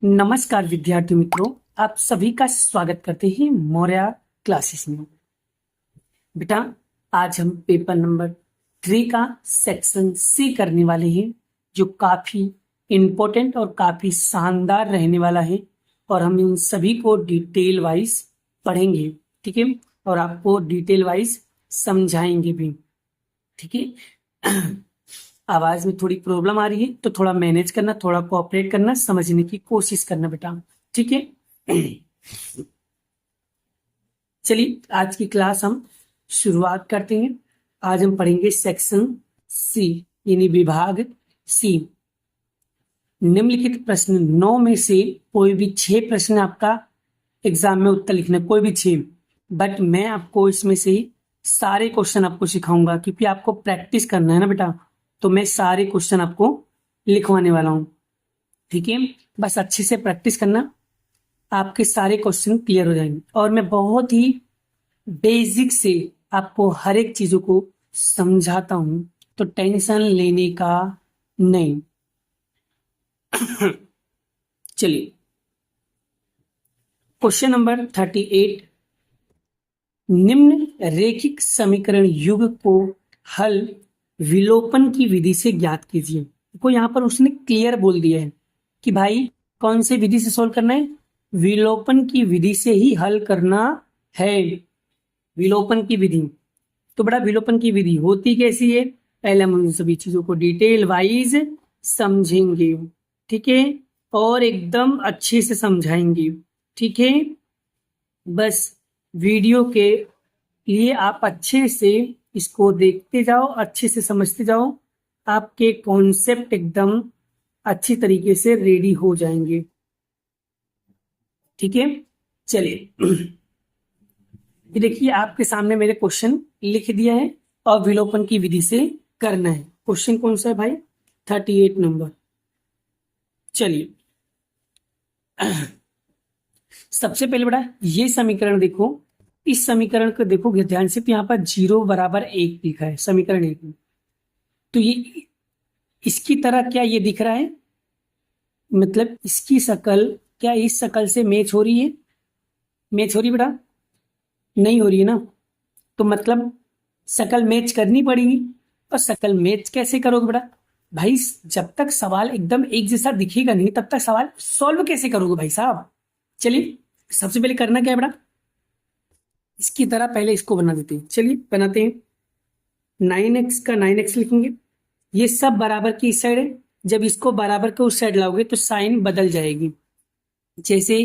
नमस्कार विद्यार्थी मित्रों, आप सभी का स्वागत करते हैं मौर्य क्लासेस में। बेटा, आज हम पेपर नंबर 3 का सेक्शन सी करने वाले हैं, जो काफी इम्पोर्टेंट और काफी शानदार रहने वाला है। और हम इन सभी को डिटेल वाइज पढ़ेंगे, ठीक है, और आपको डिटेल वाइज समझाएंगे भी, ठीक है। आवाज में थोड़ी प्रॉब्लम आ रही है तो थोड़ा मैनेज करना, थोड़ा कोऑपरेट करना, समझने की कोशिश करना बेटा, ठीक है। चलिए आज की क्लास हम शुरुआत करते हैं। आज हम पढ़ेंगे सेक्शन सी यानी विभाग सी। निम्नलिखित प्रश्न 9 में से कोई भी 6 प्रश्न आपका एग्जाम में उत्तर लिखना, कोई भी 6, बट मैं आपको इसमें से सारे क्वेश्चन आपको सिखाऊंगा, क्योंकि आपको प्रैक्टिस करना है ना बेटा, तो मैं सारे क्वेश्चन आपको लिखवाने वाला हूँ, ठीक है। बस अच्छे से प्रैक्टिस करना, आपके सारे क्वेश्चन क्लियर हो जाएंगे। और मैं बहुत ही बेसिक से आपको हर एक चीजों को समझाता हूं, तो टेंशन लेने का नहीं। चलिए क्वेश्चन नंबर 38, निम्न रेखिक समीकरण युग को हल विलोपन की विधि से ज्ञात कीजिए। देखो यहाँ पर उसने क्लियर बोल दिया है कि भाई कौन से विधि से सॉल्व करना है, विलोपन की विधि से ही हल करना है। विलोपन की विधि, तो बड़ा विलोपन की विधि होती कैसी है, पहले हम उन सभी चीजों को डिटेल वाइज समझेंगे, ठीक है, और एकदम अच्छे से समझाएंगे, ठीक है। बस वीडियो के लिए आप अच्छे से इसको देखते जाओ, अच्छे से समझते जाओ, आपके कॉन्सेप्ट एकदम अच्छी तरीके से रेडी हो जाएंगे, ठीक है। चलिए ये देखिए आपके सामने मेरे क्वेश्चन लिख दिया है और विलोपन की विधि से करना है। क्वेश्चन कौन सा है भाई, 38 नंबर। चलिए सबसे पहले बड़ा ये समीकरण देखो, इस समीकरण को देखो ध्यान से, तो यहाँ पर 0 बराबर 1 लिखा है समीकरण 1 में, तो ये इसकी तरह क्या ये दिख रहा है, मतलब इसकी शकल क्या इस शकल से मैच हो रही है, मैच हो रही बेटा, नहीं हो रही है ना, तो मतलब शकल मैच करनी पड़ेगी। और शकल मैच कैसे करोगे बेटा, भाई जब तक सवाल एकदम एक जैसा दिखेगा नहीं तब तक सवाल सॉल्व कैसे करोगे भाई साहब। चलिए सबसे पहले करना क्या है बेटा, इसकी तरह पहले इसको बना देते हैं। चलिए बनाते हैं, 9x का 9x लिखेंगे, ये सब बराबर की इस साइड है, जब इसको बराबर के उस साइड लाओगे तो साइन बदल जाएगी। जैसे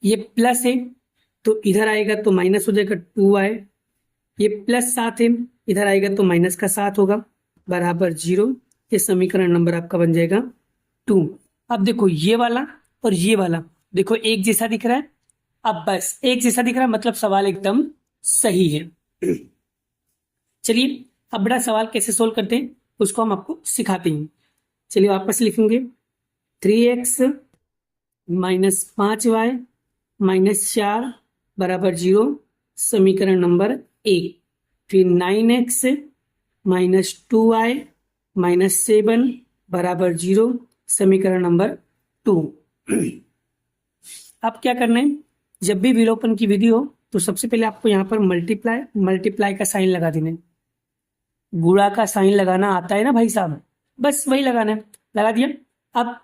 ये प्लस है तो इधर आएगा तो माइनस हो जाएगा 2y, ये +7 है, इधर आएगा तो माइनस का 7 होगा, बराबर 0। ये समीकरण नंबर आपका बन जाएगा 2। अब देखो ये वाला और ये वाला देखो एक जैसा दिख रहा है, अब बस एक जैसा दिख रहा है मतलब सवाल एकदम सही है। चलिए अब बड़ा सवाल कैसे सोल्व करते हैं उसको हम आपको सिखाते हैं। चलिए वापस लिखेंगे, 3x माइनस 5y माइनस 4 बराबर 0, समीकरण नंबर 1। फिर 9x माइनस 2y माइनस 7 बराबर 0, समीकरण नंबर 2। अब क्या करना है, जब भी विलोपन की विधि हो तो सबसे पहले आपको यहाँ पर मल्टीप्लाई का साइन लगा देना है। गुणा का साइन लगाना आता है ना भाई साहब, बस वही लगाना है, लगा दिया। अब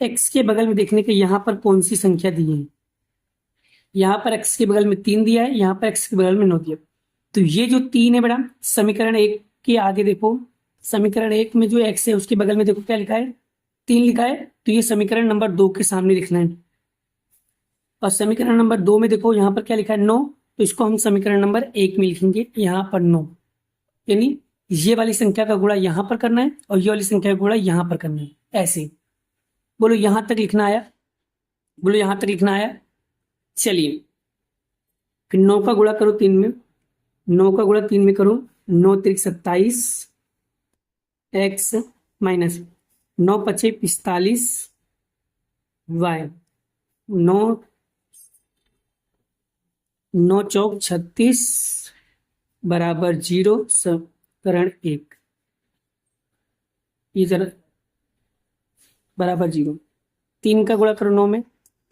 x के बगल में देखने के यहाँ पर कौन सी संख्या दी है, यहाँ पर x के बगल में 3 दिया है, यहाँ पर x के बगल में 9 दिया, तो ये जो 3 है बेटा समीकरण 1 के आगे देखो, समीकरण 1 में जो x है उसके बगल में देखो क्या लिखा है, 3 लिखा है, तो ये समीकरण नंबर 2 के सामने लिखना है। और समीकरण नंबर 2 में देखो यहाँ पर क्या लिखा है 9, तो इसको हम समीकरण नंबर 1 में लिखेंगे, यहाँ पर 9, यानी ये वाली संख्या का गुणा यहाँ पर करना है और ये वाली संख्या का गुणा यहाँ पर करना है। ऐसे बोलो यहाँ तक लिखना आया, बोलो यहाँ तक लिखना आया। चलिए फिर 9 का गुणा करो 3 में, 9 का गुणा 3 में करो, 9 3 27 x माइनस 9 5 45 y, 9 9 चौक 36 बराबर 0, समीकरण 1, ये जरा बराबर 0। 3 का गुणा करो 9 में,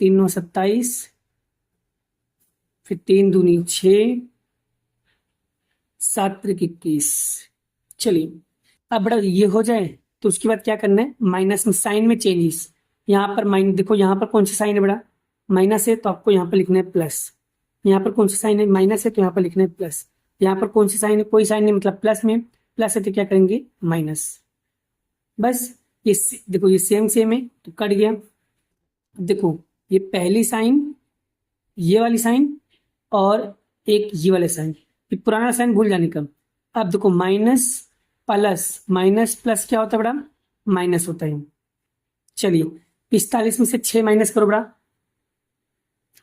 तीन नौ 27, फिर 3 दूनी 6, 7 त्रिक 21। चलिए अब बड़ा ये हो जाए तो उसके बाद क्या करना है, माइनस में साइन में चेंजेस। यहाँ पर माइनस देखो, यहाँ पर कौन सा साइन है बड़ा, माइनस है तो आपको यहाँ पर लिखना है प्लस। यहाँ पर कौन सा साइन है, माइनस है तो यहाँ पर लिखना है प्लस। यहाँ पर कौन सी साइन है, कोई साइन नहीं, मतलब प्लस में प्लस है तो क्या करेंगे माइनस। बस ये देखो ये सेम सेम है तो कट गया। अब देखो ये पहली साइन, ये वाली साइन और एक ये वाले साइन, ये पुराना साइन भूल जाने का। अब देखो माइनस प्लस, माइनस प्लस क्या होता है बड़ा, माइनस होता है। चलिए 45 में से 6 माइनस करो बड़ा।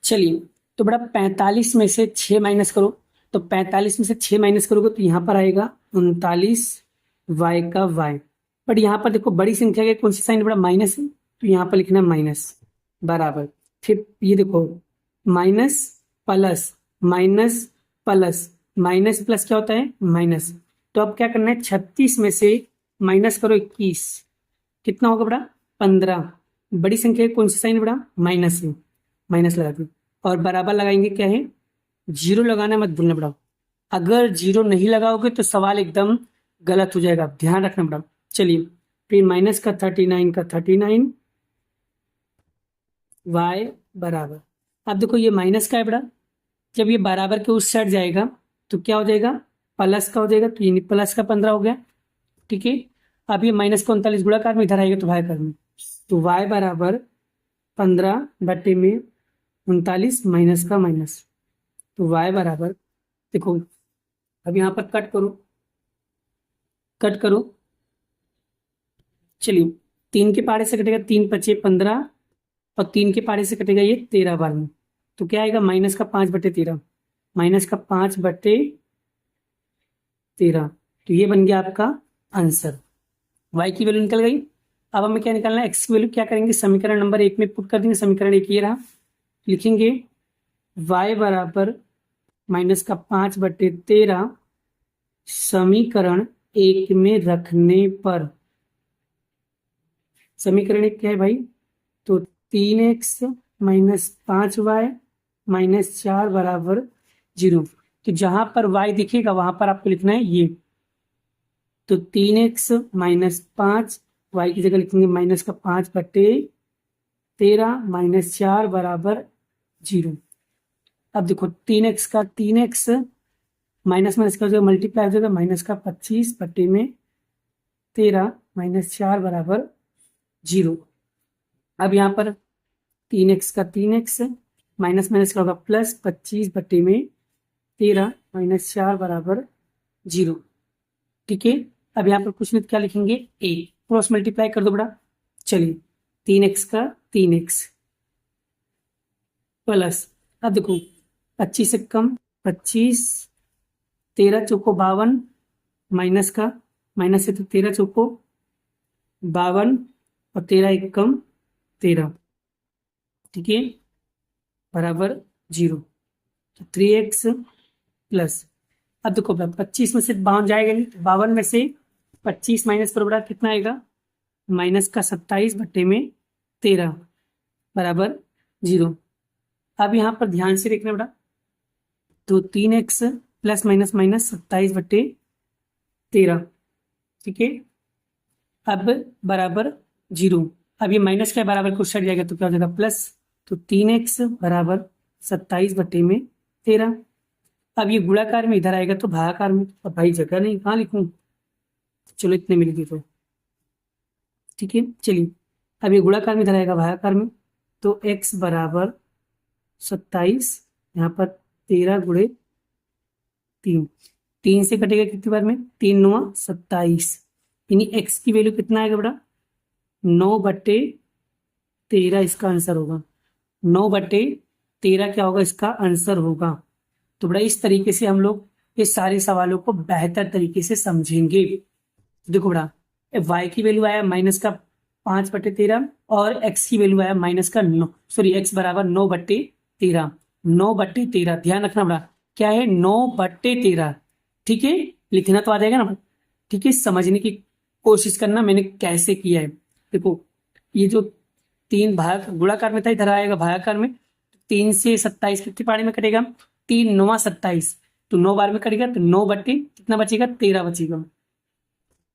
चलिए तो बड़ा 45 में से 6 माइनस करो, तो 45 में से 6 माइनस करोगे तो यहाँ पर आएगा 39 y का y। बट यहाँ पर देखो बड़ी संख्या के कौन सी साइन बड़ा, माइनस है तो यहाँ पर लिखना है माइनस बराबर। फिर ये देखो minus plus, minus plus, minus plus क्या होता है माइनस। तो अब क्या करना है, 36 में से माइनस करो 21, कितना होगा बड़ा 15। बड़ी संख्या कौन सी साइन बड़ा, माइनस है, माइनस लगा दो और बराबर लगाएंगे क्या है, जीरो लगाना मत भूलना बड़ा। अगर जीरो नहीं लगाओगे तो सवाल एकदम गलत हो जाएगा, ध्यान रखना बड़ा। चलिए फिर माइनस का 39 का 39 y बराबर। अब देखो ये माइनस का है बड़ा, जब ये बराबर के उस साइड जाएगा तो क्या हो जाएगा, प्लस का हो जाएगा, तो ये प्लस का 15 हो गया। ठीक है, अब ये माइनस का 39 गुणाकार में इधर आएगा तो भागाकार में, तो y बराबर 15 बटे में 39 माइनस का माइनस, तो y बराबर देखो अब यहाँ पर कट करो, कट करो। चलिए 3 के पारे से कटेगा 3 पचे 15 और 3 के पारे से कटेगा ये 13 बार में, तो क्या आएगा माइनस का 5 बटे 13, माइनस का 5 बटे 13। तो ये बन गया आपका आंसर, y की वैल्यू निकल गई। अब हमें क्या निकालना है, x की वैल्यू। क्या करेंगे, समीकरण नंबर 1 में पुट कर देंगे, समीकरण 1 ये रहा। लिखेंगे y बराबर माइनस का 5 बटे 13 समीकरण 1 में रखने पर, समीकरण 1 क्या है भाई, तो 3x माइनस 5y माइनस 4 बराबर 0। तो जहां पर y दिखेगा वहां पर आपको लिखना है ये, तो 3x माइनस 5, y की जगह लिखेंगे माइनस का 5 बटे 13 माइनस 4 बराबर 0। अब देखो 3x का 3x माइनस माइनस का हो जाएगा मल्टीप्लाई हो जाएगा, माइनस का 25 बटे में 13 माइनस 4 बराबर 0। अब यहाँ पर 3x का 3x माइनस माइनस का होगा प्लस 25 बटे में 13 माइनस 4 बराबर 0। ठीक है, अब यहाँ पर कुछ नहीं, क्या लिखेंगे a, क्रॉस मल्टीप्लाई कर दो बड़ा। चलिए 3x का 3x प्लस, अब देखो 25 से कम 25, 13 चौको 52 माइनस का, माइनस से तो 13 चौको 52 और 13 एक कम 13, ठीक है बराबर 0। तो 3x प्लस, अब देखो 25 में से 52 जाएगा नहीं, 52 में से 25 माइनस पर बड़ा कितना आएगा, माइनस का 27 बटे में 13 बराबर 0। अब यहाँ पर ध्यान से देखना बड़ा, तो 3x प्लस माइनस माइनस 27 बटे 13, ठीक है अब बराबर 0। अब ये माइनस का बराबर को साइड जाएगा तो क्या हो जाएगा प्लस, तो 3x बराबर 27 बटे में 13। अब ये गुणाकार में इधर आएगा तो भागाकार में, अब भाई जगह नहीं कहाँ लिखूं, चलो इतने मिल गए तो ठीक है। चलिए अब ये गुणाकार में इधर आएगा भागाकार में, तो x बराबर 27, यहाँ पर 13 गुणे 3, 3 से कटेगा कितनी बार में, 3 9 27, यानी x की वैल्यू कितना आएगा बड़ा 9 बटे 13 इसका आंसर होगा। 9 बटे 13 क्या होगा, इसका आंसर होगा। तो बड़ा इस तरीके से हम लोग इस सारे सवालों को बेहतर तरीके से समझेंगे। देखो बड़ा y की वैल्यू आया माइनस का 5 बटे 13 और x की वैल्यू आया माइनस का 9, सॉरी x बराबर 9 बटे 13, 9 बटे 13, ध्यान रखना बड़ा क्या है 9 बटे 13, ठीक है लिखना तो आ जाएगा ना, ठीक है समझने की कोशिश करना मैंने कैसे किया है। देखो ये जो 3 भाग गुणाकार में था, इधर आएगा भागाकार में। 3 से 27 कितनी पारी में कटेगा? 3 9 27, तो 9 बार में कटेगा, तो 9 बटे कितना बचेगा? 13 बचेगा।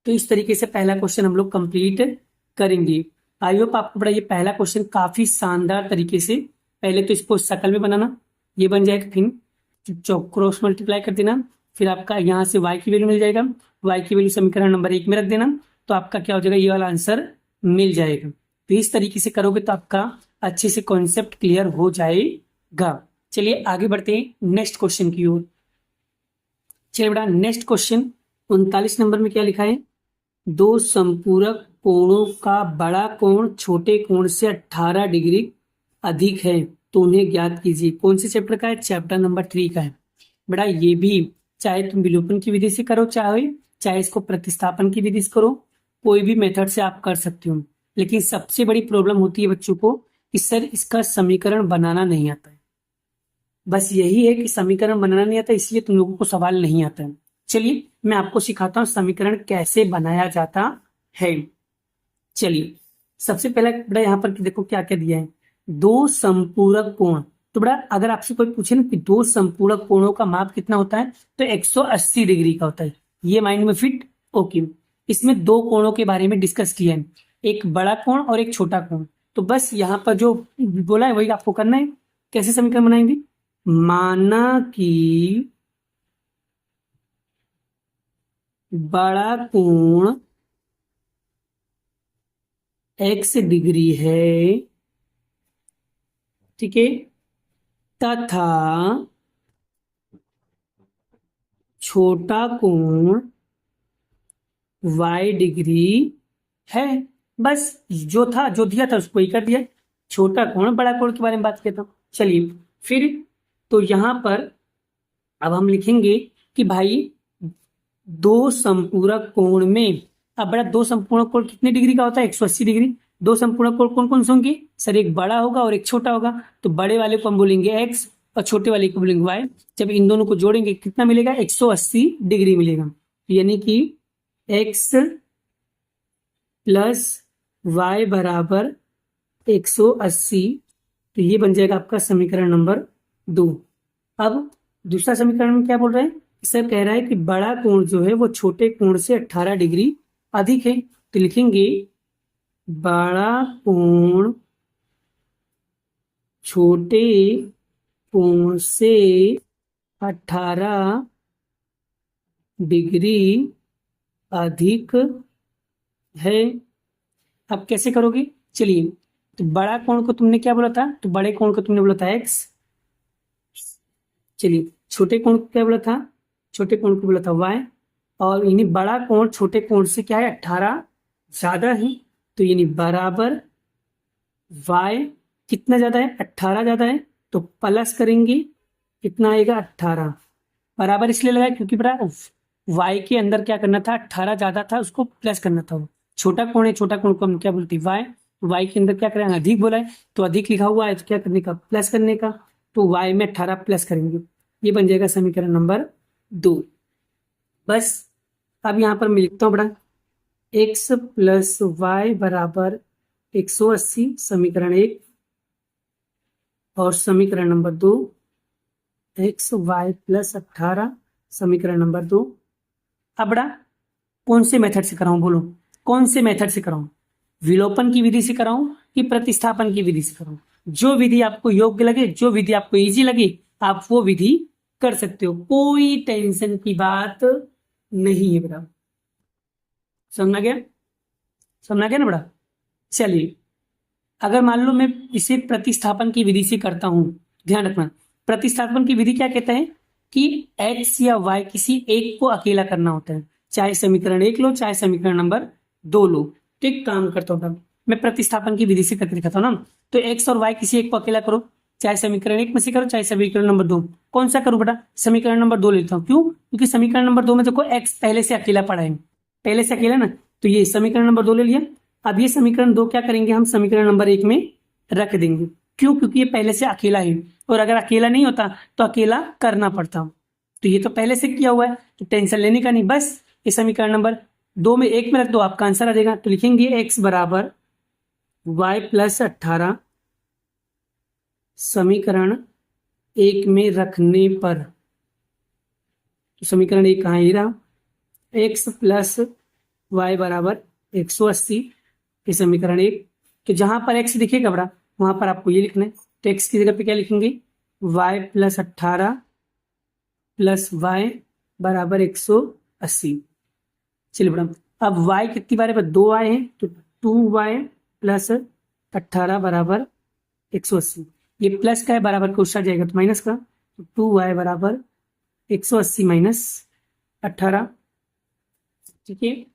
तो इस तरीके से पहला क्वेश्चन हम लोग कंप्लीट करेंगे। आई होप आपको बड़ा ये पहला क्वेश्चन काफी शानदार तरीके से, पहले तो इसको शकल में बनाना, ये बन जाएगा, फिर क्रॉस मल्टीप्लाई कर देना, फिर आपका यहाँ से y की वैल्यू मिल जाएगा, y की वैल्यू समीकरण नंबर 1 में रख देना, तो आपका क्या हो जाएगा? ये वाला आंसर मिल जाएगा। तो इस तरीके से करोगे तो आपका अच्छे से कॉन्सेप्ट क्लियर हो जाएगा। चलिए आगे बढ़ते हैं नेक्स्ट क्वेश्चन की ओर। चलिए बेटा नेक्स्ट क्वेश्चन 39 नंबर में क्या लिखा है? दो संपूरक कोणों का बड़ा कोण छोटे कोण से 18 डिग्री अधिक है, तो उन्हें ज्ञात कीजिए। कौन से चैप्टर का है? चैप्टर नंबर 3 का है। बेटा ये भी चाहे तुम विलोपन की विधि से करो, चाहे इसको प्रतिस्थापन की विधि से करो, कोई भी मेथड से आप कर सकते हो। लेकिन सबसे बड़ी प्रॉब्लम होती है बच्चों को कि सर इसका समीकरण बनाना नहीं आता है। बस यही है कि समीकरण बनाना नहीं आता, इसलिए तुम लोगों को सवाल नहीं आता है। चलिए मैं आपको सिखाता हूँ समीकरण कैसे बनाया जाता है। चलिए सबसे पहले बेटा यहाँ पर देखो क्या क्या दिया है, दो संपूरक कोण। तो बेटा अगर आपसे कोई पूछे ना कि दो संपूरक कोणों का माप कितना होता है, तो 180 डिग्री का होता है। ये माइंड में फिट? ओके। इसमें दो कोणों के बारे में डिस्कस किया है, एक बड़ा कोण और एक छोटा कोण। तो बस यहाँ पर जो बोला है वही आपको करना है। कैसे समीकरण बनाएंगे? माना कि बड़ा कोण x डिग्री है, ठीक है, तथा छोटा कोण y डिग्री है। बस जो था जो दिया था उसको ही कर दिया। छोटा कोण बड़ा कोण के बारे में बात करता हूं। चलिए फिर तो यहां पर अब हम लिखेंगे कि भाई दो संपूरक कोण में, अब बड़ा दो संपूरक कोण कितने डिग्री का होता है? 180 डिग्री। दो संपूरक कोण कौन कौन से होंगे सर? एक बड़ा होगा और एक छोटा होगा। तो बड़े वाले को हम बोलेंगे x और छोटे वाले को बोलेंगे y। जब इन दोनों को जोड़ेंगे कितना मिलेगा? 180 डिग्री मिलेगा। यानी कि x प्लस y बराबर 180। तो ये बन जाएगा आपका समीकरण नंबर 2। अब दूसरा समीकरण में क्या बोल रहे हैं सर? कह रहा है कि बड़ा कोण जो है वो छोटे कोण से 18 डिग्री अधिक है। तो लिखेंगे बड़ा कोण छोटे कोण से 18 डिग्री अधिक है। अब कैसे करोगे? चलिए तो बड़ा कोण को तुमने क्या बोला था? तो बड़े कोण को तुमने बोला था x। चलिए छोटे कोण को क्या बोला था? छोटे कोण को बोला था y। और यानी बड़ा कोण छोटे कोण से क्या है? 18 ज्यादा है। तो यानी बराबर y कितना ज्यादा है? 18 ज्यादा है। तो प्लस करेंगे, कितना आएगा? 18। बराबर इसलिए लगा क्योंकि बराबर y के अंदर क्या करना था? 18 ज्यादा था, उसको प्लस करना था। छोटा कोण है, छोटा कोण को हम क्या बोलते हैं? y के अंदर क्या करेंगे? अधिक बोला है तो अधिक लिखा हुआ है, तो क्या करने का? प्लस करने का। तो y में 18 प्लस करेंगे, ये बन जाएगा समीकरण नंबर 2। बस अब यहाँ पर मैं लिखता हूँ बड़ा x प्लस y बराबर 180 समीकरण 1, और समीकरण नंबर 2 x y प्लस 18 समीकरण नंबर 2। अब बड़ा कौन से मेथड से कराऊं? बोलो कौन से मेथड से कराऊं? विलोपन की विधि से कराऊं कि प्रतिस्थापन की विधि से कराऊं? जो विधि आपको योग्य लगे, जो विधि आपको इजी लगे, आप वो विधि कर सकते हो। कोई टेंशन की बात नहीं है बेटा। समझना गया? समझना गया ना बेटा? चलिए अगर मान लो मैं इसे प्रतिस्थापन की विधि से करता हूं, ध्यान रखना प्रतिस्थापन की विधि क्या कहता है कि x या y किसी एक को अकेला करना होता है। चाहे समीकरण 1 लो, चाहे समीकरण नंबर 2 लो। तो एक काम करता हूँ मैं प्रतिस्थापन की विधि से करके दिखाता हूँ ना। तो x और y किसी एक को अकेला करो, चाहे समीकरण 1 में से करो, चाहे समीकरण नंबर 2। कौन सा करूँ बेटा? समीकरण नंबर 2 लेता हूँ। क्यों? क्योंकि समीकरण नंबर 2 में देखो x पहले से अकेला पड़ा है, पहले से अकेला ना, तो ये समीकरण नंबर 2 ले लिया। अब ये समीकरण 2 क्या करेंगे? हम समीकरण नंबर 1 में रख देंगे। क्यों? क्योंकि ये पहले से अकेला है, और अगर अकेला नहीं होता तो अकेला करना पड़ता। तो ये तो पहले से किया हुआ है, तो टेंशन लेने का नहीं। बस ये समीकरण नंबर 2 में 1 में रख दो, आपका आंसर आ जाएगा। तो लिखेंगे x बराबर y प्लस 18 समीकरण 1 में रखने पर, तो समीकरण 1 कहाँ, ये रहा, x प्लस वाई बराबर 180, ये समीकरण 1। तो जहां पर x दिखेगा बड़ा वहां पर आपको ये लिखना है, तो x की जगह पे क्या लिखेंगे, y प्लस 18 प्लस वाई बराबर 180। चलिए बड़ा, अब y कितनी बार है, 2 y है, तो 2y प्लस 18 बराबर 180। ये प्लस का है, बराबर का उस जाएगा तो माइनस का, तो 2y बराबर 180 माइनस 18। ठीक है,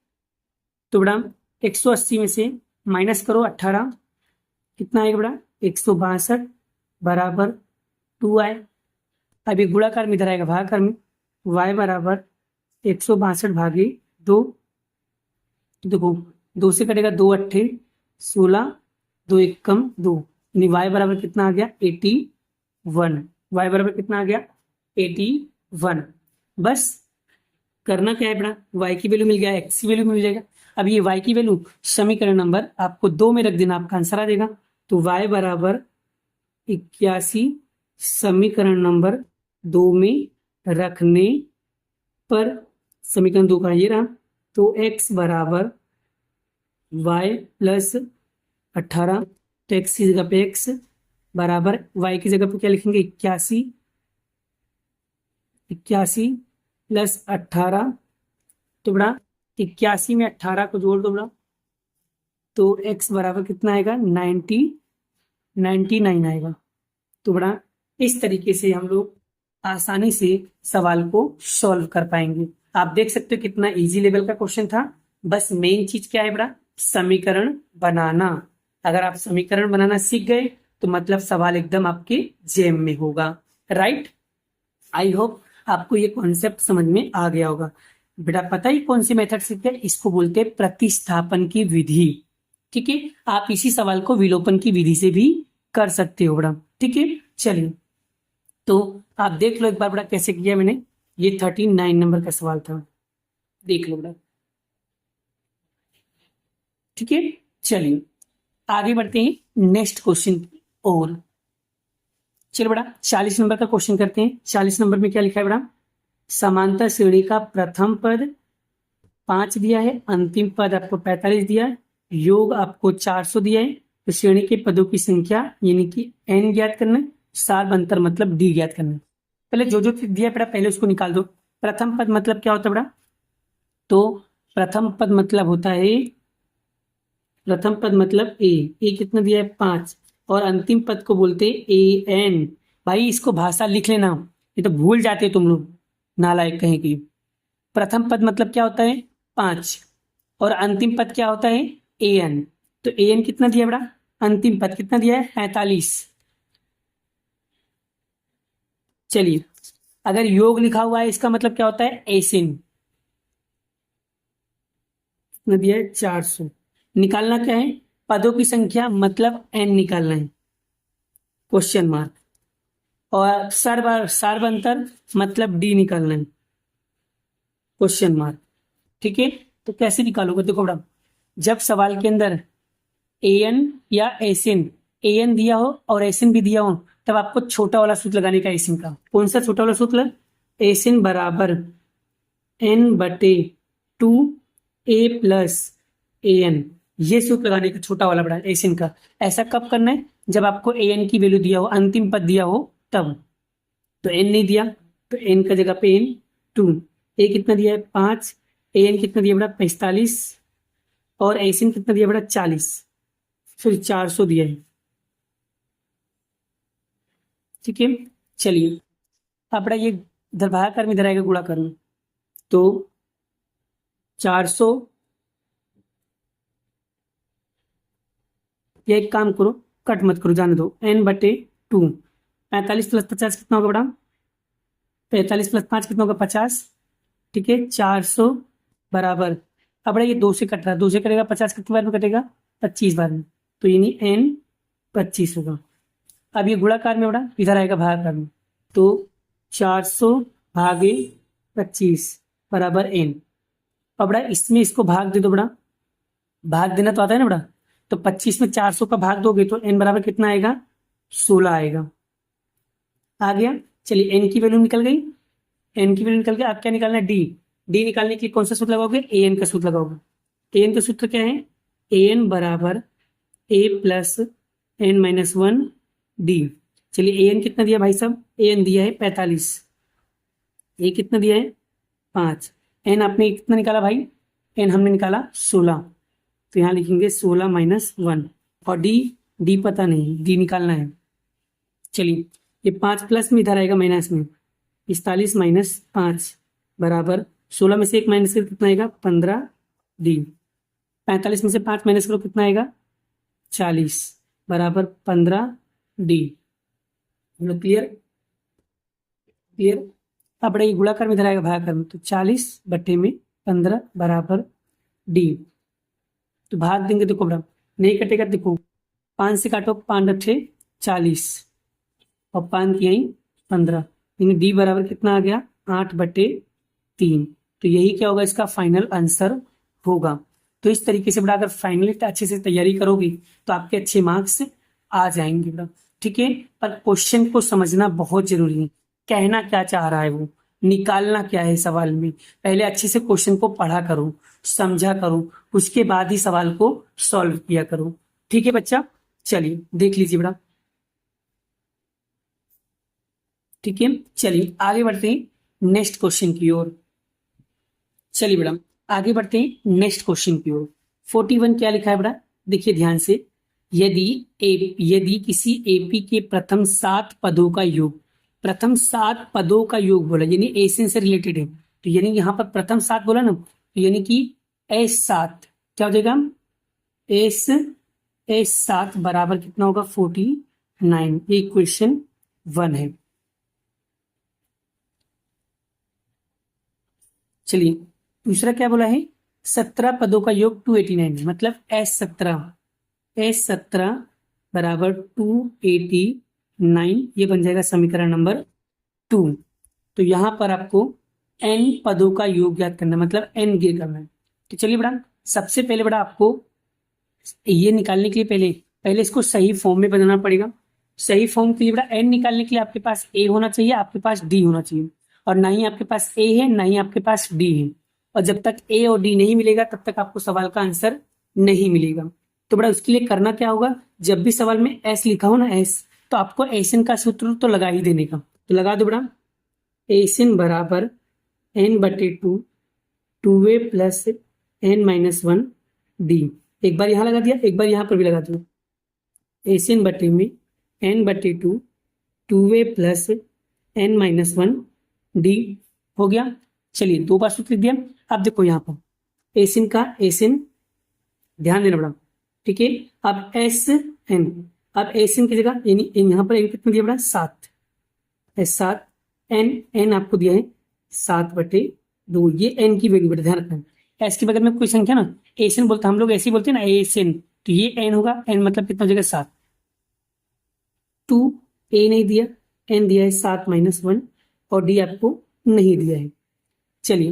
तो बड़ा 180 में से माइनस करो 18, कितना आएगा बड़ा, 162 बराबर 2y। अब ये गुणाकार में इधर आएगा भागाकार में, y बराबर 162 भागे 2, देखो 2 से कटेगा 2 अट्ठे 16, 2 एक कम 2, यानी y बराबर कितना आ गया, 81। y बराबर कितना आ गया, 81। बस करना क्या है बड़ा, y की वैल्यू मिल गया, x की वैल्यू मिल जाएगा। अब ये y की वैल्यू समीकरण नंबर आपको 2 में रख देना, आपका आंसर आ जाएगा। तो y बराबर 81 समीकरण नंबर 2 में रखने पर, समीकरण 2 का ये रहा, तो x बराबर y प्लस 18, तो x की जगह पे x बराबर y की जगह पे क्या लिखेंगे, 81 प्लस 18, तो बड़ा 81 में 18 को जोड़ दो बड़ा, तो x बराबर कितना आएगा, 99 आएगा। तो बड़ा इस तरीके से हम लोग आसानी से सवाल को सॉल्व कर पाएंगे। आप देख सकते हो कितना इजी लेवल का क्वेश्चन था। बस मेन चीज क्या है बड़ा, समीकरण बनाना। अगर आप समीकरण बनाना सीख गए तो मतलब सवाल एकदम आपके जेब में होगा। राइट, आई होप आपको ये कॉन्सेप्ट समझ में आ गया होगा। बेटा पता ही कौन सी मेथड सीखते हैं, इसको बोलते हैं प्रतिस्थापन की विधि। ठीक है, आप इसी सवाल को विलोपन की विधि से भी कर सकते हो बड़ा। ठीक है, चलिए तो आप देख लो एक बार बड़ा कैसे किया मैंने। ये 39 नंबर का सवाल था, देख लो बड़ा। ठीक है, चलिए आगे बढ़ते हैं नेक्स्ट क्वेश्चन की ओर। चलो बड़ा 40 नंबर का क्वेश्चन करते हैं। 40 नंबर में क्या लिखा है बड़ा, समांतर श्रेणी का प्रथम पद 5 दिया है, अंतिम पद आपको 45 दिया है, योग आपको 400 दिया है। तो श्रेणी के पदों की संख्या यानी कि n ज्ञात करना है, सार अंतर मतलब d ज्ञात करना है। पहले जो जो दिया है बेटा पहले उसको निकाल दो। प्रथम पद मतलब क्या होता है बेटा, तो प्रथम पद मतलब होता है, प्रथम पद मतलब ए कितना दिया है 5, और अंतिम पद को बोलते हैं an। भाई इसको भाषा लिख लेना, ये तो भूल जाते तुम लोग, नालायक कहीं की। प्रथम पद मतलब क्या होता है 5, और अंतिम पद क्या होता है an। तो an कितना दिया बड़ा, अंतिम पद कितना दिया है 45। चलिए अगर योग लिखा हुआ है इसका मतलब क्या होता है एसिन, कितना दिया है 400। निकालना क्या है, पदों की संख्या मतलब n निकालना है, क्वेश्चन मार्क, और सार्वंतर मतलब d निकालना है, क्वेश्चन मार्क। ठीक है, तो कैसे निकालोगे, देखो बड़ा जब सवाल के अंदर an या एसिन, an दिया हो और एसिन भी दिया हो, तब आपको छोटा वाला सूत्र लगाने का एसिन का। कौन सा छोटा वाला सूत्र, एसिन बराबर n/2 a प्लस an, ये सूत्र लगाने का छोटा वाला बड़ा एसिन का। ऐसा कब करना है, जब आपको an की वैल्यू दिया हो, अंतिम पद दिया हो तब। तो n नहीं दिया तो n का जगह पे n2, a कितना दिया है 5, an कितना दिया बड़ा 45, और एसिन कितना दिया बड़ा 40, फिर 400 दिया है। ठीक है, चलिए अब बड़ा ये इधर भागाकार में इधर आएगा गुणाकार में, तो 400, या एक काम करो कट मत करो जाने दो, n/2, 45 प्लस 50 कितना होगा बड़ा, 45 प्लस 5 कितना होगा 50। ठीक है, 400 बराबर, अब बड़ा ये 2 से कट रहा है, 2 से कटेगा 50 कितनी बार में कटेगा 25 बार में, तो यानी n 25 होगा। अब ये गुणाकार में बड़ा इधर आएगा भागाकार में, तो 400 भागे 25 बराबर n। अब बड़ा इसमें इसको भाग दे दो बड़ा, भाग देना तो आता है ना बड़ा, तो 25 में 400 का भाग दोगे तो n बराबर कितना आएगा, 16 आएगा। आ गया। चलिए n की वैल्यू निकल गई, n की वैल्यू निकल गई। अब क्या निकालना है, d निकालने के लिए कौन सा सूत्र लगाओगे, an का सूत्र लगाओगे। an का सूत्र क्या है, an बराबर a plus n minus 1 d। चलिए an कितना दिया भाई साहब, an दिया है 45, a कितना दिया है 5, n आपने कितना निकाला भाई, n हमने निकाला 16, तो यहाँ लिखेंगे 16 माइनस 1, और d पता नहीं, d निकालना है। चलिए ये 5 प्लस में इधर आएगा माइनस में, 45 माइनस 5 बराबर 16 में से 1 माइनस करो कितना आएगा, 15 d। 45 में से 5 माइनस करो कितना आएगा, 40 बराबर 15 d। हम लोग क्लियर, क्लियर। अब बड़ा ये गुणाकार में इधर आएगा भागाकार में, तो 40/15 बराबर d। तो भाग देंगे, देखो बड़ा नहीं कटेगा, देखो 5 से काटो, 5 अट्ठे 40 और 5 की यहीं 15, यानी डी बराबर कितना आ गया, 8/3। तो यही क्या होगा, इसका फाइनल आंसर होगा। तो इस तरीके से बड़ा अगर फाइनली अच्छे से तैयारी करोगी तो आपके अच्छे मार्क्स आ जाएंगे बड़ा, ठीक है। पर क्वेश्चन को समझना बहुत जरूरी है, कहना क्या चाह रहा है वो, निकालना क्या है सवाल में, पहले अच्छे से क्वेश्चन को पढ़ा करो, समझा करो, उसके बाद ही सवाल को सॉल्व किया करो, ठीक है बच्चा। चलिए देख लीजिए बड़ा, ठीक है। चलिए आगे बढ़ते हैं नेक्स्ट क्वेश्चन की ओर। चलिए बेटा आगे बढ़ते हैं नेक्स्ट क्वेश्चन की ओर। 41 क्या लिखा है बेटा, देखिए ध्यान से, यदि किसी एपी के प्रथम 7 पदों का योग, प्रथम 7 पदों का योग बोला, यानी एसन से रिलेटेड है, तो यानी यहाँ पर प्रथम 7 बोला ना, तो यानी कि S7 क्या हो जाएगा, S7 बराबर कितना होगा, 49। ये क्वेश्चन 1 है। चलिए दूसरा क्या बोला है, 17 पदों का योग 289 है, मतलब S17 बराबर 289, ये बन जाएगा समीकरण नंबर 2। तो यहां पर आपको n पदों का योग ज्ञात करना है, मतलब n गिर करना है। तो चलिए बड़ा सबसे पहले बड़ा आपको ये निकालने के लिए पहले इसको सही फॉर्म में बनाना पड़ेगा। सही फॉर्म के लिए बड़ा n निकालने के लिए आपके पास a होना चाहिए, आपके पास d होना चाहिए, और ना ही आपके पास a है ना ही आपके पास d है। और जब तक a और d नहीं मिलेगा तब तक आपको सवाल का आंसर नहीं मिलेगा। तो बड़ा उसके लिए करना क्या होगा, जब भी सवाल में s लिखा हो ना, s, तो आपको एसन का सूत्र तो लगा ही देने का। तो लगा दो बड़ा, एसन बराबर n/2 2a plus n-1 d। एक बार यहाँ लगा दिया, एक बार यहाँ पर भी लगा दो, एसन बटे में n/2 2a plus n-1 d हो गया। चलिए 2 बार सूत्र लिख दिया। अब देखो यहाँ पर एसिन का एसिन, ध्यान देना बड़ा, ठीक है। अब एस एन, अब एसिन की जगह यानी यहाँ पर कितना दिया बड़ा, 7, S7, एन आपको दिया है 7/2, ये एन की वैल्यू बड़ा ध्यान रखना। एस के बगल में कोई संख्या ना, एसिन बोलते हम लोग ऐसे ही बोलते हैं ना, एसिन, तो ये एन होगा, एन मतलब कितना हो जाएगा 7। 2 ए नहीं दिया, एन दिया है 7-1, और डी आपको नहीं दिया है। चलिए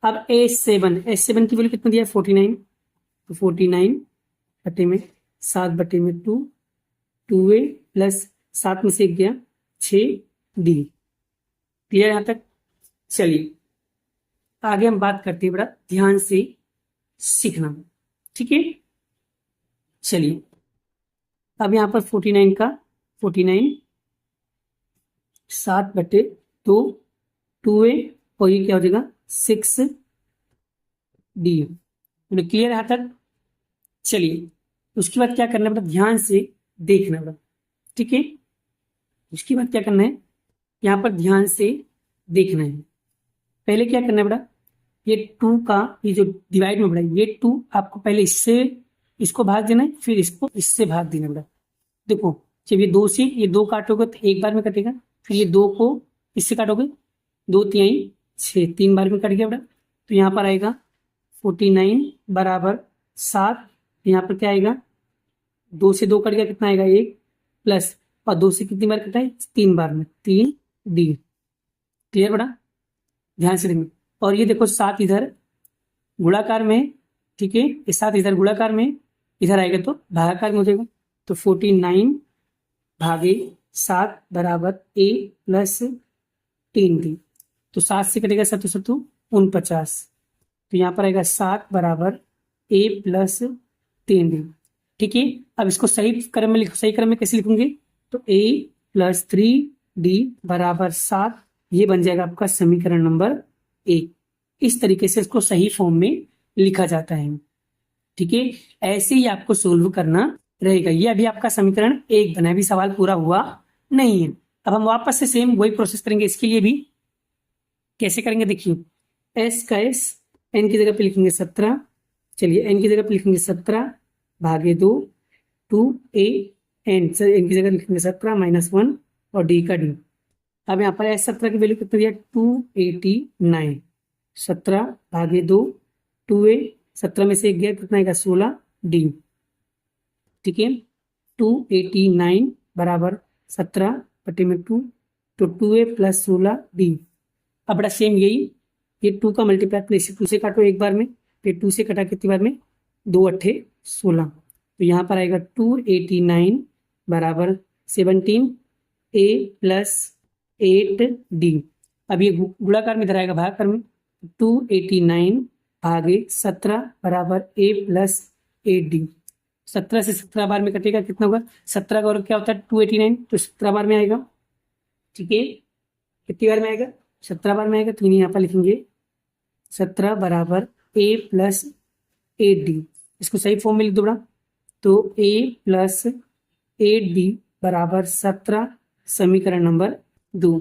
अब S7 की वैल्यू कितना दिया है, 49, तो 49/7/2 2a प्लस 7 में से 1 गया 6d। क्लियर यहां तक। चलिए आगे हम बात करते हैं, बड़ा ध्यान से सीखना, ठीक है। चलिए अब यहां पर 49 7/2 2a, और ये क्या हो जाएगा 6d। क्लियर यहां तक। चलिए उसके बाद क्या करना है बेटा, ध्यान से देखना बेटा, ठीक है। उसके बाद क्या करना है, यहाँ पर ध्यान से देखना है। पहले क्या करना है बेटा, ये 2 का ये जो डिवाइड में बेटा, ये 2 आपको पहले इसको भाग देना है, फिर इसको इससे भाग देना बेटा। देखो जब ये 2 से ये 2 काटोगे तो एक बार में कटेगा, फिर ये 2 को इससे काटोगे 2×3 6, 3 बार में कट गया बेटा। तो यहाँ पर आएगा 49 बराबर 7, यहाँ पर क्या आएगा, 2 से 2 कट गया, कितना आएगा 1, प्लस, और 2 से कितनी बार कटा है, 3 बार में 3d। क्लियर बेटा, ध्यान से देखना। और ये देखो 7 इधर गुणाकार में, ठीक है, ये 7 इधर गुणाकार में, इधर आएगा तो भागाकार में हो जाएगा। तो 49 भागे 7 बराबर a प्लस 3d। तो 7 से कटेगा 7 7 49। तो यहाँ पर आएगा 7 बराबर a प्लस 3d। ठीक है, अब इसको सही क्रम में लिखो। सही क्रम में कैसे लिखूंगे? तो a प्लस 3d बराबर 7, ये बन जाएगा आपका समीकरण नंबर 1। इस तरीके से इसको सही फॉर्म में लिखा जाता है। ठीक है, ऐसे ही आपको सोल्व करना रहेगा। ये अभी आपका समीकरण 1 बना है, अभी सवाल पूरा हुआ नहीं है। अब हम वापस से सेम वही प्रोसेस करेंगे। इसके लिए भी कैसे करेंगे देखिए, s का s n की जगह पे लिखेंगे 17। चलिए n की जगह पे लिखेंगे 17 भागे 2 2a n की जगह लिखेंगे 17 -1 और d का d। अब यहाँ पर s17 की वैल्यू कितनी दिया? 289। 17 भागे 2 2a, 17 में से 1 गया कितना आएगा? 16d। ठीक है, 289 बराबर 17 बटे में 2, तो 2a प्लस 16d। अब बड़ा सेम यही, ये 2 का मल्टीप्लाई प्लेस 2 से काटो एक बार में, फिर 2 से कटा कितनी बार में? 2 अट्ठे 16। तो यहाँ पर आएगा 289 बराबर 17a प्लस 8d। अब ये गुणाकार में इधर आएगा भागाकार में। 289 भागे 17 बराबर a प्लस 8d। 17 से 17 बार में कटेगा, कितना होगा? 17 का वर्ग क्या होता है? 289, तो 17 बार में आएगा। ठीक है, कितनी बार में आएगा? 17 बार में आएगा। तो यहाँ पर लिखेंगे 17 बराबर a प्लस 8d। इसको सही फॉर्म में लिख दो बड़ा। तो a प्लस 8d बराबर 17 समीकरण नंबर 2।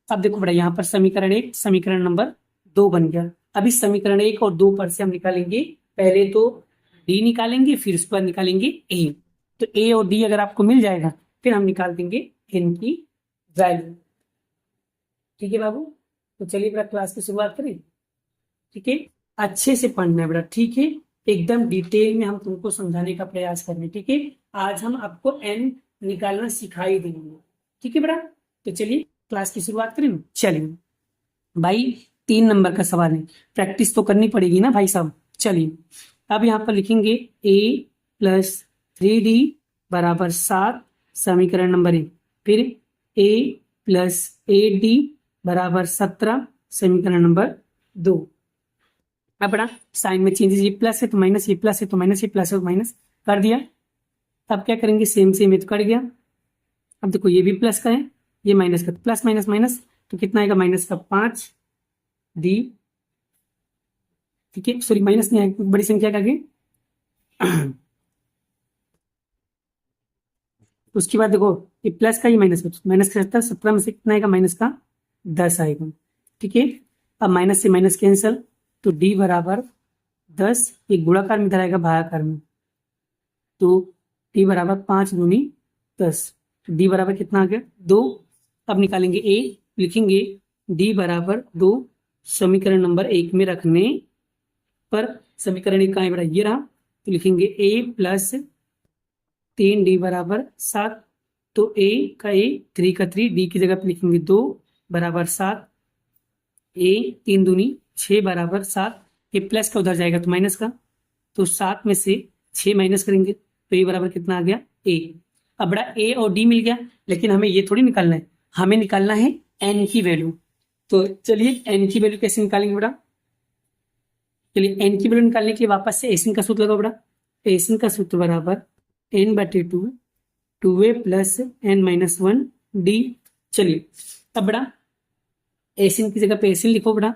अब देखो बड़ा, यहाँ पर समीकरण 1 समीकरण नंबर 2 बन गया। अब इस समीकरण 1 और 2 पर से हम निकालेंगे, पहले तो d निकालेंगे, फिर उसके बाद निकालेंगे a। तो a और d अगर आपको मिल जाएगा, फिर हम निकाल देंगे n की वैल्यू। ठीक है बाबू, तो चलिए बेटा क्लास की शुरुआत करें। ठीक है, अच्छे से पढ़ना है बेटा। ठीक है, एकदम डिटेल में हम तुमको समझाने का प्रयास करेंगे। ठीक है, आज हम आपको n निकालना सिखाई देंगे। ठीक है बेटा, तो चलिए क्लास की शुरुआत करें। चलिए भाई, 3 नंबर का सवाल है, प्रैक्टिस तो करनी पड़ेगी ना भाई साहब। चलिए अब यहाँ पर लिखेंगे a प्लस 3d बराबर 7 समीकरण नंबर 1। फिर a प्लस 8d बराबर 17 समीकरण नंबर 2। अब बड़ा साइन में चेंजेस, ये प्लस है तो माइनस, ये प्लस है तो माइनस, ये प्लस है तो माइनस कर दिया। अब क्या करेंगे? सेम सेम, ये तो कट गया। अब देखो ये भी प्लस का है, ये माइनस का, प्लस माइनस माइनस, तो कितना आएगा? माइनस का 5d। ठीक है, सॉरी माइनस नहीं आएगा, बड़ी संख्या का आगे। उसके बाद देखो ये प्लस का, ये माइनस का, माइनस का 17, 17 में से कितना आएगा? माइनस का 10 आएगा। ठीक है, अब माइनस से माइनस कैंसल, तो d बराबर 10, एक गुणाकार में इधर आएगा भागाकार में। तो d बराबर 5 दूनी 10, तो d बराबर कितना आ गया? 2। अब निकालेंगे a, लिखेंगे d बराबर 2 समीकरण नंबर 1 में रखने पर, समीकरण 1 कहाँ है बेटा? ये रहा। तो लिखेंगे a प्लस 3d बराबर 7। तो a का a, 3 का 3, d की जगह पे लिखेंगे 2 बराबर 7, a 3 दूनी 6 बराबर 7। ये प्लस का उधर जाएगा तो माइनस का, तो 7 में से 6 माइनस करेंगे तो ये बराबर कितना आ गया? a। अब बड़ा a और d मिल गया, लेकिन हमें ये थोड़ी निकालना है, हमें निकालना है n की वैल्यू। तो चलिए n की वैल्यू कैसे निकालेंगे बड़ा? चलिए n की वैल्यू निकालने के लिए वापस से एसिन का सूत्र लगाओ बड़ा। एसिन का सूत्र बराबर n/2 2a प्लस n-1d। चलिए अब बड़ा एसिन की जगह पे एसिन लिखो बड़ा।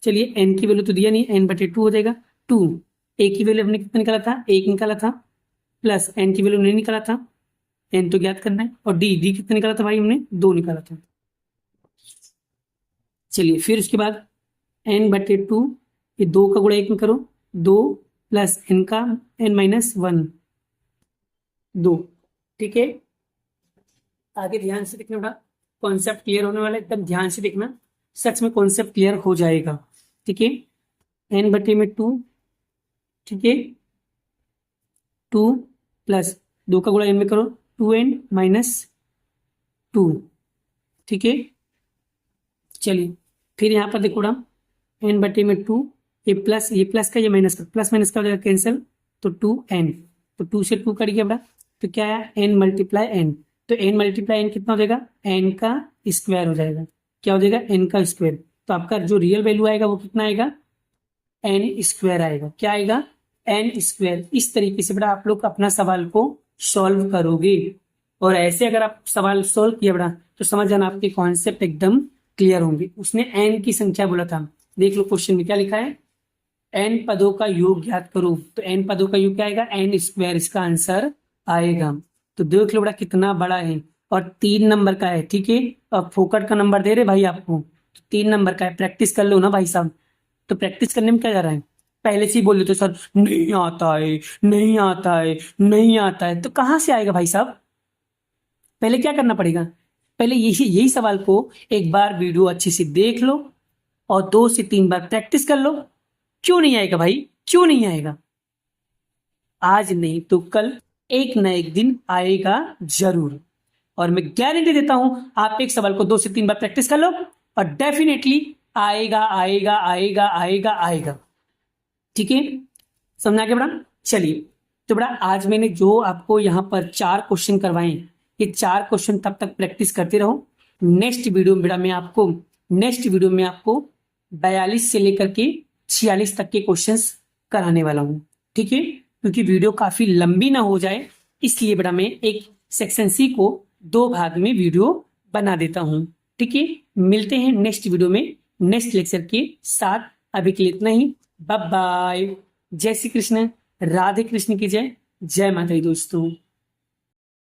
चलिए n की वैल्यू तो दिया नहीं, n/2 हो जाएगा 2। a की वैल्यू हमने कितना निकाला था? 1 निकाला था, प्लस n की वैल्यू नहीं निकाला था, n तो ज्ञात करना है। और d कितना निकाला था भाई? हमने 2 निकाला था। चलिए फिर उसके बाद n/2, ये 2 का गुणा 1 में करो, 2 प्लस n का n-1 2। ठीक है, आगे ध्यान से देखना, बड़ा कॉन्सेप्ट क्लियर होने वाला है, एकदम ध्यान से देखना, सच में कॉन्सेप्ट क्लियर हो जाएगा। ठीक है, n/2, ठीक है, 2 प्लस 2 का गुणा n में करो, 2n-2। ठीक है, चलिए फिर यहाँ पर देखो ना, n/2, ये प्लस का, ये माइनस का, प्लस माइनस का हो जाएगा कैंसिल, तो 2n। तो 2 से 2 कट गया बेटा, तो क्या आया n मल्टीप्लाई n, तो n मल्टीप्लाई n कितना हो जाएगा, n का स्क्वायर हो जाएगा, क्या हो जाएगा n का स्क्वायर, तो आपका जो रियल वैल्यू आएगा वो कितना आएगा, n स्क्वायर आएगा, क्या आएगा n स्क्वायर। इस तरीके से बेटा आप लोग अपना सवाल को सॉल्व करोगे, और ऐसे अगर आप सवाल सॉल्व किया बेटा तो समझ जाना आपके कॉन्सेप्ट एकदम क्लियर होंगे। उसने n की संख्या बोला था, देख लो क्वेश्चन में क्या लिखा है, n पदों का योग ज्ञात करो, तो n पदों का योग क्या आएगा, n स्क्वायर इसका आंसर आएगा। तो देख लो बेटा कितना बड़ा है, और 3 नंबर का है, ठीक है, और फोकट का नंबर दे रहे भाई आपको, तो 3 नंबर का है, प्रैक्टिस कर लो ना भाई साहब। तो प्रैक्टिस करने में क्या जा रहा है, पहले से ही बोल देते सर नहीं आता है, नहीं आता है, नहीं आता है, तो कहाँ से आएगा भाई साहब, पहले क्या करना पड़ेगा, पहले यही यही सवाल को एक बार वीडियो अच्छे से देख लो और 2 से 3 बार प्रैक्टिस कर लो। क्यों नहीं आएगा भाई, क्यों नहीं आएगा, आज नहीं तो कल एक न एक दिन आएगा जरूर, और मैं गारंटी देता हूं आप एक सवाल को 2 से 3 बार प्रैक्टिस कर लो और डेफिनेटली आएगा आएगा आएगा आएगा आएगा, ठीक है, समझा के बेटा। चलिए, तो बेटा आज मैंने जो आपको यहाँ पर 4 क्वेश्चन करवाए, ये 4 क्वेश्चन तब तक प्रैक्टिस करते रहो। नेक्स्ट वीडियो में बेटा मैं आपको 42 से लेकर के 46 तक के क्वेश्चंस कराने वाला हूँ, ठीक है, क्योंकि वीडियो काफी लंबी ना हो जाए, इसलिए बेटा मैं एक सेक्शन सी को 2 भाग में वीडियो बना देता हूँ, ठीक है। मिलते हैं नेक्स्ट वीडियो में नेक्स्ट लेक्चर के साथ, अभी के लिए इतना ही, बाय बाय, जय श्री कृष्ण, राधे कृष्ण की जय, जय माता दी दोस्तों।